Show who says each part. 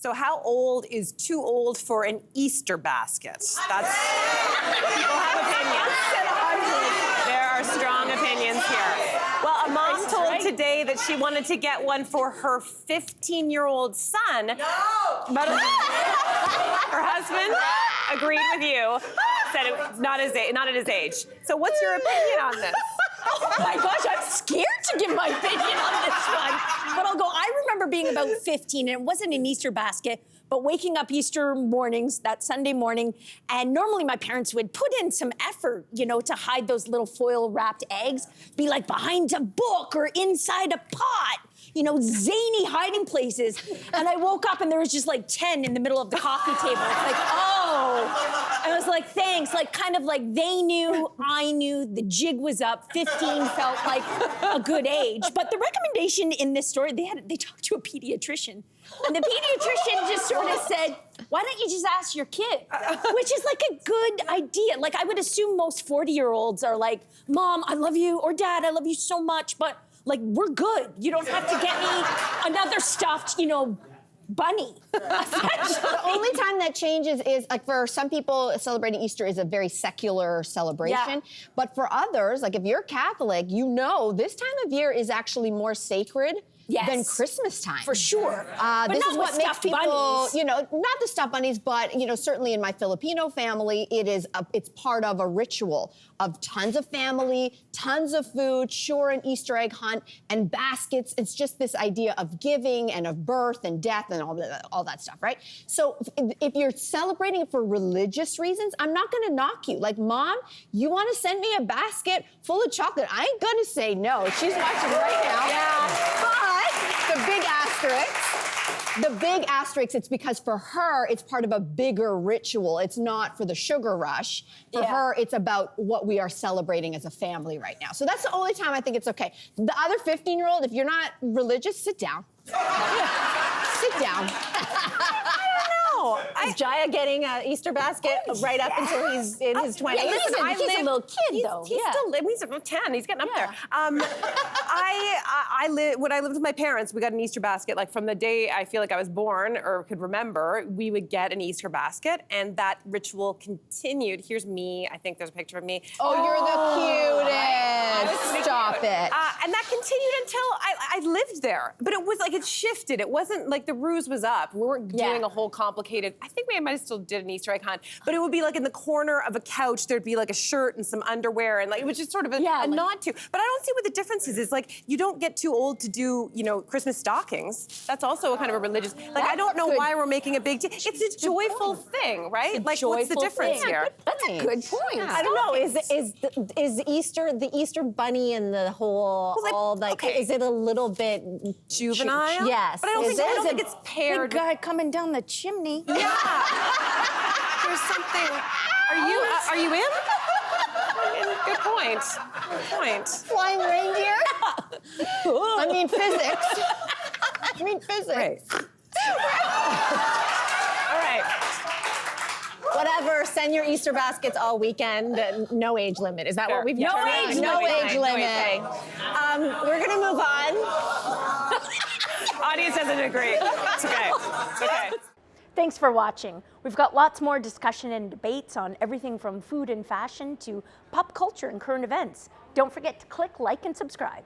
Speaker 1: So how old is too old for an Easter basket? That's people have opinions. There are strong opinions here. Well, a mom told today that she wanted to get one for her 15-year-old son. No! But her husband agreed with you, said it was not at his age. So what's your opinion on this?
Speaker 2: Oh my gosh, I'm scared to give my opinion on this one. But I'll go, I remember being about 15, and it wasn't an Easter basket, but waking up Easter mornings, that Sunday morning, and normally my parents would put in some effort, you know, to hide those little foil-wrapped eggs, be like behind a book or inside a pot, you know, zany hiding places. And I woke up and there was just like 10 in the middle of the coffee table. It's like, oh. I was like, thanks. Like, kind of like they knew, I knew, the jig was up. 15 felt like a good age. But the recommendation in this story, they talked to a pediatrician. And the pediatrician just sort of said, why don't you just ask your kid? Which is like a good idea. Like, I would assume most 40-year-olds are like, Mom, I love you, or Dad, I love you so much, but like, we're good. You don't have to get me another stuffed, you know, bunny.
Speaker 3: The only time that changes is, like, for some people, celebrating Easter is a very secular celebration. Yeah. But for others, like if you're Catholic, you know this time of year is actually more sacred than Christmas time.
Speaker 2: For sure.
Speaker 3: This is what makes people, bunnies. You know, not the stuffed bunnies, but, you know, certainly in my Filipino family, it's part of a ritual of tons of family, tons of food, sure, an Easter egg hunt, and baskets. It's just this idea of giving and of birth and death and all that stuff, right? So if you're celebrating it for religious reasons, I'm not gonna knock you. Like, Mom, you wanna send me a basket full of chocolate? I ain't gonna say no. She's watching right now. Yeah. But the big asterisk, it's because for her, it's part of a bigger ritual. It's not for the sugar rush. For her, it's about what we are celebrating as a family right now. So that's the only time I think it's okay. The other 15-year-old, if you're not religious, sit down. Sit down.
Speaker 4: Is Jaya getting an Easter basket right up until he's in his 20s?
Speaker 2: Yeah, listen, he's a little kid, though.
Speaker 1: He's still living. He's 10. He's getting up there. When I lived with my parents, we got an Easter basket. Like, from the day I feel like I was born or could remember, we would get an Easter basket, and that ritual continued. Here's me. I think there's a picture of me.
Speaker 3: Oh, you're the cutest. Stop it.
Speaker 1: And that continued until I lived there. But it was like it shifted. It wasn't like the ruse was up. We weren't doing a whole complicated. I think we might have still did an Easter egg hunt, but it would be like in the corner of a couch. There'd be like a shirt and some underwear, and like it was just sort of a nod to. But I don't see what the difference is. It's like you don't get too old to do, you know, Christmas stockings. That's also a kind of a religious. Like, I don't know why we're making a big deal. It's a joyful thing, right? Like, what's the difference here?
Speaker 2: That's a good point.
Speaker 4: I don't know. Is Easter, the Easter bunny and the whole is it a little bit
Speaker 1: juvenile?
Speaker 4: Yes.
Speaker 1: But I don't think it's paired.
Speaker 2: Big guy coming down the chimney.
Speaker 1: Yeah. There's something. Are you in? Good point. Good point.
Speaker 3: Flying reindeer? I mean physics.
Speaker 1: Right. All right.
Speaker 4: Whatever, send your Easter baskets all weekend, no age limit. Is that what we've got?
Speaker 3: No age limit.
Speaker 4: We're gonna move on.
Speaker 1: Audience doesn't agree. It's okay. It's okay.
Speaker 5: Thanks for watching. We've got lots more discussion and debates on everything from food and fashion to pop culture and current events. Don't forget to click like and subscribe.